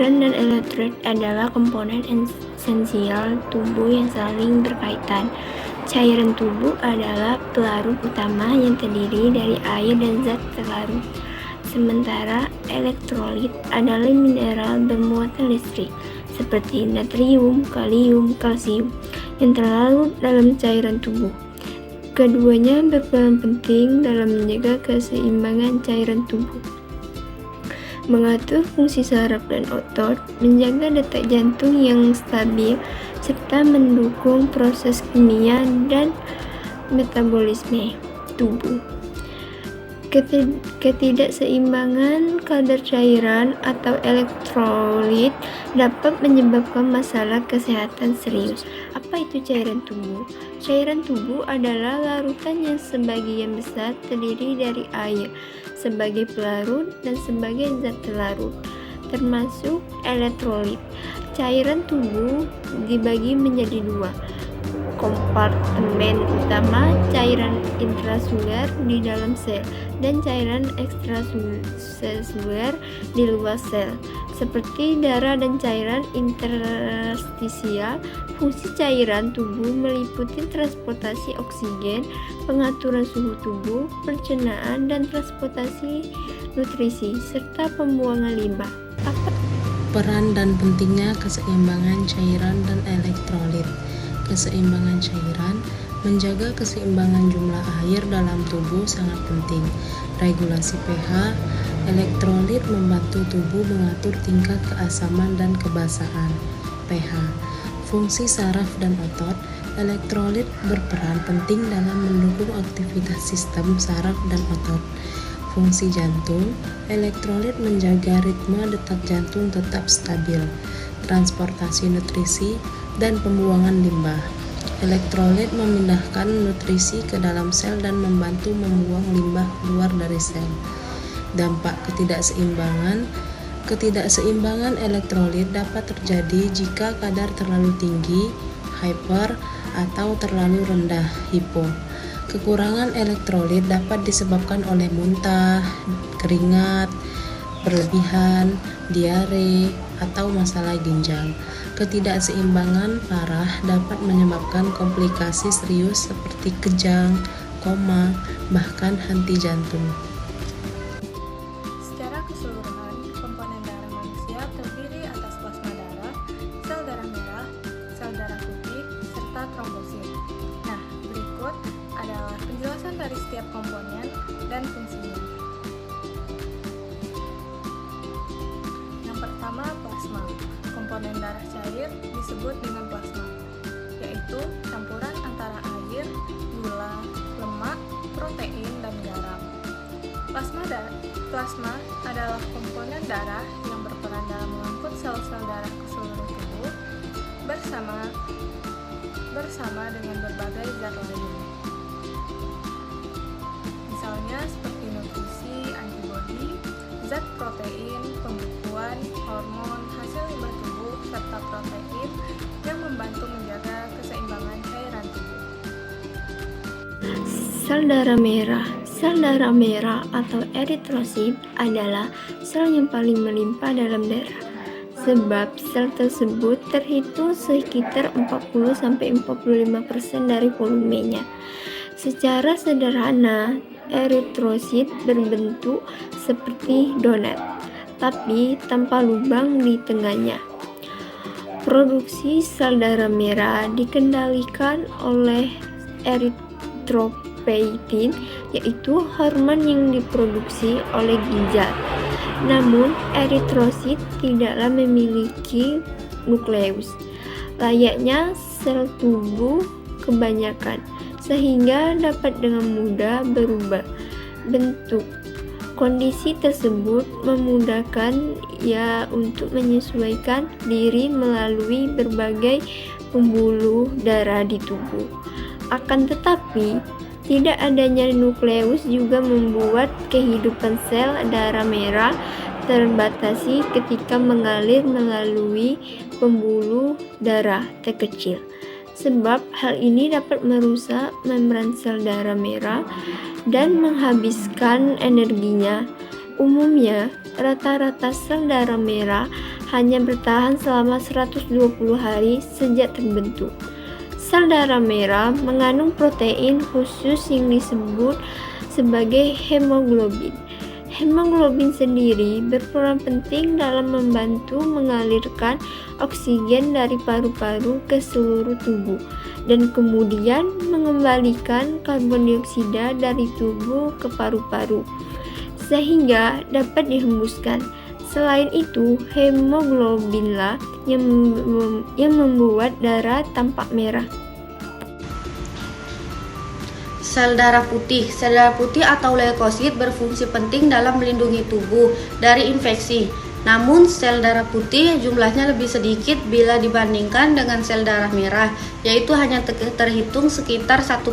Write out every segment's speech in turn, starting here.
Cairan dan elektrolit adalah komponen esensial tubuh yang saling berkaitan. Cairan tubuh adalah pelarut utama yang terdiri dari air dan zat terlarut. Sementara elektrolit adalah mineral bermuatan listrik seperti natrium, kalium, kalsium yang terlarut dalam cairan tubuh. Keduanya berperan penting dalam menjaga keseimbangan cairan tubuh, mengatur fungsi saraf dan otot, menjaga detak jantung yang stabil, serta mendukung proses kimia dan metabolisme tubuh. Ketidakseimbangan kadar cairan atau elektrolit dapat menyebabkan masalah kesehatan serius. Apa itu cairan tubuh? Cairan tubuh adalah larutan yang sebagian besar terdiri dari air sebagai pelarut dan sebagai zat terlarut, termasuk elektrolit. Cairan tubuh dibagi menjadi dua kompartemen utama, cairan intraseluler di dalam sel dan cairan ekstraseluler di luar sel, seperti darah dan cairan interstisial. Fungsi cairan tubuh meliputi transportasi oksigen, pengaturan suhu tubuh, pencernaan dan transportasi nutrisi, serta pembuangan limbah. Peran dan pentingnya keseimbangan cairan dan elektrolit. Keseimbangan cairan menjaga keseimbangan jumlah air dalam tubuh sangat penting. Regulasi pH, elektrolit membantu tubuh mengatur tingkat keasaman dan kebasahan. pH, fungsi saraf dan otot. Elektrolit berperan penting dalam mendukung aktivitas sistem saraf dan otot. Fungsi jantung, elektrolit menjaga ritme detak jantung tetap stabil. Transportasi nutrisi dan pembuangan limbah. Elektrolit memindahkan nutrisi ke dalam sel dan membantu membuang limbah keluar dari sel. Dampak ketidakseimbangan elektrolit dapat terjadi jika kadar terlalu tinggi, hyper, atau terlalu rendah, hypo. Kekurangan elektrolit dapat disebabkan oleh muntah, keringat berlebihan, diare, atau masalah ginjal. Ketidakseimbangan parah dapat menyebabkan komplikasi serius seperti kejang, koma, bahkan henti jantung. Secara keseluruhan, komponen darah manusia terdiri atas plasma darah, sel darah merah, sel darah putih, serta trombosit. Nah, berikut adalah penjelasan dari setiap komponen dan fungsinya. Yang pertama, plasma. Komponen darah cair disebut dengan plasma, yaitu campuran antara air, gula, lemak, protein, dan garam. Plasma adalah komponen darah yang berperan dalam mengangkut sel-sel darah ke seluruh tubuh bersama dengan berbagai zat lain. Misalnya seperti nutrisi, antibodi, zat protein, pembekuan, hormon, hasil limbah tubuh, serta protein yang membantu menjaga keseimbangan cairan tubuh. Sel darah merah. Sel darah merah atau eritrosit adalah sel yang paling melimpah dalam darah, sebab sel tersebut terhitung sekitar 40-45% dari volumenya. Secara sederhana, eritrosit berbentuk seperti donat, tapi tanpa lubang di tengahnya. Produksi sel darah merah dikendalikan oleh eritropoietin, yaitu hormon yang diproduksi oleh ginjal. Namun, eritrosit tidaklah memiliki nukleus, layaknya sel tubuh kebanyakan, sehingga dapat dengan mudah berubah bentuk. Kondisi tersebut memudahkan ia untuk menyesuaikan diri melalui berbagai pembuluh darah di tubuh. Akan tetapi, tidak adanya nukleus juga membuat kehidupan sel darah merah terbatasi ketika mengalir melalui pembuluh darah terkecil. Sebab hal ini dapat merusak membran sel darah merah dan menghabiskan energinya. Umumnya, rata-rata sel darah merah hanya bertahan selama 120 hari sejak terbentuk. Sel darah merah mengandung protein khusus yang disebut sebagai hemoglobin. Hemoglobin sendiri berperan penting dalam membantu mengalirkan oksigen dari paru-paru ke seluruh tubuh dan kemudian mengembalikan karbon dioksida dari tubuh ke paru-paru sehingga dapat dihembuskan. Selain itu, hemoglobinlah yang membuat darah tampak merah. Sel darah putih. Sel darah putih atau leukosit berfungsi penting dalam melindungi tubuh dari infeksi. Namun, sel darah putih jumlahnya lebih sedikit bila dibandingkan dengan sel darah merah, yaitu hanya terhitung sekitar 1%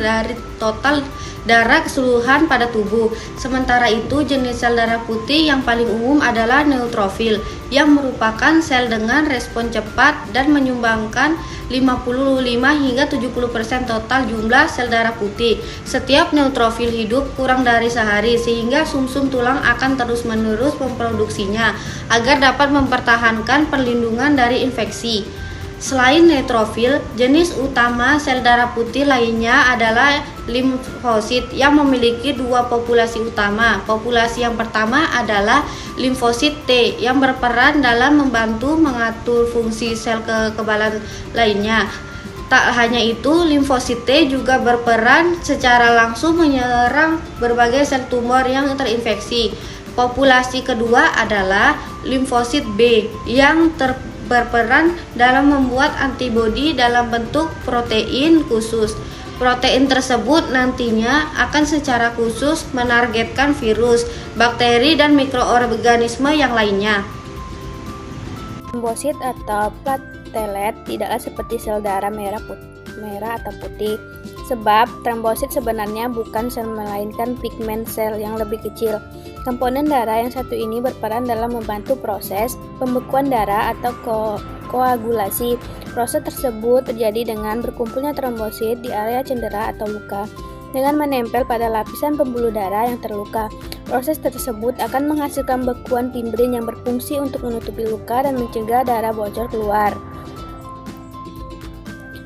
dari total darah keseluruhan pada tubuh. Sementara itu, jenis sel darah putih yang paling umum adalah neutrofil, yang merupakan sel dengan respon cepat dan menyumbangkan 55 hingga 70% total jumlah sel darah putih. Setiap neutrofil hidup kurang dari sehari, sehingga sumsum tulang akan terus-menerus memproduksinya agar dapat mempertahankan perlindungan dari infeksi. Selain neutrofil, jenis utama sel darah putih lainnya adalah limfosit yang memiliki dua populasi utama. Populasi yang pertama adalah limfosit T yang berperan dalam membantu mengatur fungsi sel kekebalan lainnya. Tak hanya itu, limfosit T juga berperan secara langsung menyerang berbagai sel tumor yang terinfeksi. Populasi kedua adalah limfosit B yang berperan dalam membuat antibodi dalam bentuk protein khusus. Protein tersebut nantinya akan secara khusus menargetkan virus, bakteri, dan mikroorganisme yang lainnya. Trombosit atau platelet tidaklah seperti sel darah merah atau putih, sebab trombosit sebenarnya bukan sel melainkan pigmen sel yang lebih kecil. Komponen darah yang satu ini berperan dalam membantu proses pembekuan darah atau koagulasi. Proses tersebut terjadi dengan berkumpulnya trombosit di area cedera atau luka dengan menempel pada lapisan pembuluh darah yang terluka. Proses tersebut akan menghasilkan bekuan pimprin yang berfungsi untuk menutupi luka dan mencegah darah bocor keluar.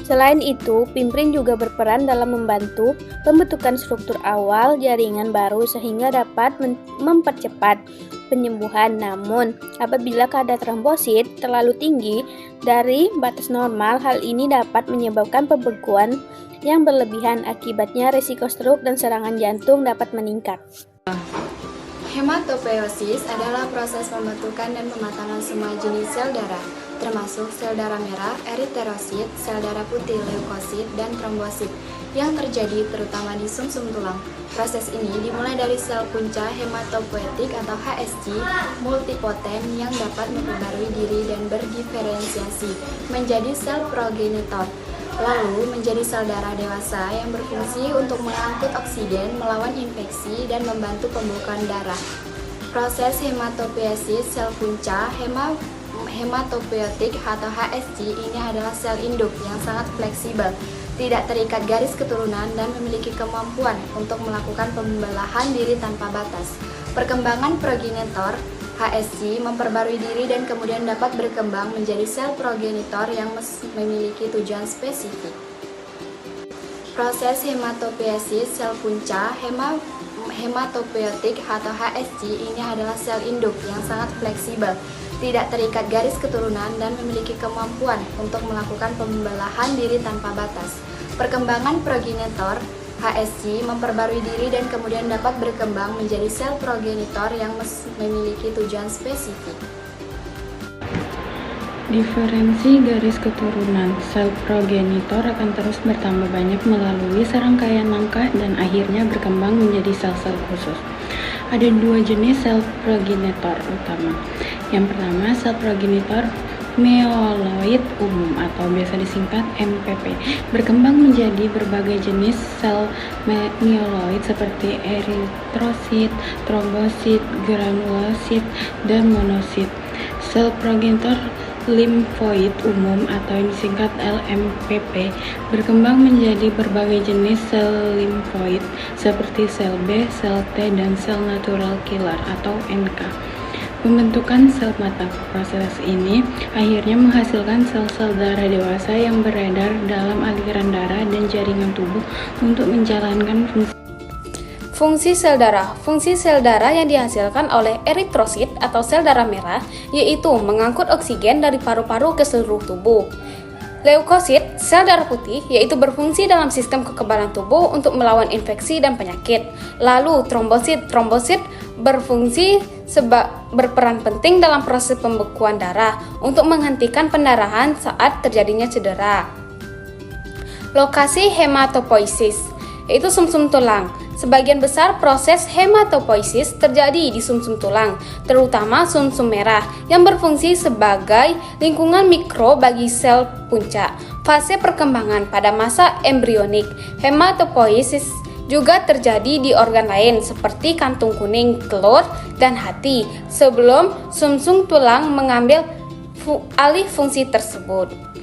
Selain itu, pimprin juga berperan dalam membantu pembentukan struktur awal jaringan baru sehingga dapat mempercepat penyembuhan. Namun, apabila kadar trombosit terlalu tinggi dari batas normal, hal ini dapat menyebabkan pembekuan yang berlebihan. Akibatnya, risiko stroke dan serangan jantung dapat meningkat. Hematopoiesis adalah proses pembentukan dan pematangan semua jenis sel darah, termasuk sel darah merah, eriterosit, sel darah putih, leukosit, dan trombosit, yang terjadi terutama di sumsum tulang. Proses ini dimulai dari sel punca hematopoietik atau HSC multipoten yang dapat memperbarui diri dan berdiferensiasi menjadi sel progenitor, lalu menjadi sel darah dewasa yang berfungsi untuk mengangkut oksigen, melawan infeksi, dan membantu pembekuan darah. Proses hematopoiesis sel punca hematopoietik atau HSC ini adalah sel induk yang sangat fleksibel, tidak terikat garis keturunan, dan memiliki kemampuan untuk melakukan pembelahan diri tanpa batas. Perkembangan progenitor HSC memperbarui diri dan kemudian dapat berkembang menjadi sel progenitor yang memiliki tujuan spesifik. Proses hematopoiesis sel punca hematopoietik atau HSC ini adalah sel induk yang sangat fleksibel, tidak terikat garis keturunan, dan memiliki kemampuan untuk melakukan pembelahan diri tanpa batas. Perkembangan progenitor HSC memperbarui diri dan kemudian dapat berkembang menjadi sel progenitor yang memiliki tujuan spesifik. Diferensi garis keturunan. Sel progenitor akan terus bertambah banyak melalui serangkaian langkah dan akhirnya berkembang menjadi sel-sel khusus. Ada dua jenis sel progenitor utama. Yang pertama, sel progenitor mieloid umum atau biasa disingkat MPP, berkembang menjadi berbagai jenis sel mieloid seperti eritrosit, trombosit, granulosit, dan monosit. Sel progenitor limfoid umum atau yang disingkat LMPP berkembang menjadi berbagai jenis sel limfoid seperti sel B, sel T, dan sel natural killer atau NK. pembentukan sel mata. Proses ini akhirnya menghasilkan sel-sel darah dewasa yang beredar dalam aliran darah dan jaringan tubuh untuk menjalankan fungsi. Fungsi sel darah. Fungsi sel darah yang dihasilkan oleh eritrosit atau sel darah merah yaitu mengangkut oksigen dari paru-paru ke seluruh tubuh. Leukosit, sel darah putih, yaitu berfungsi dalam sistem kekebalan tubuh untuk melawan infeksi dan penyakit. Lalu trombosit. Trombosit berfungsi berperan penting dalam proses pembekuan darah untuk menghentikan pendarahan saat terjadinya cedera. Lokasi hematopoiesis, yaitu sumsum tulang. Sebagian besar proses hematopoiesis terjadi di sumsum tulang, terutama sumsum merah yang berfungsi sebagai lingkungan mikro bagi sel puncak. Fase perkembangan pada masa embrionik, hematopoiesis juga terjadi di organ lain seperti kantung kuning, telur, dan hati sebelum sumsum tulang mengambil alih fungsi tersebut.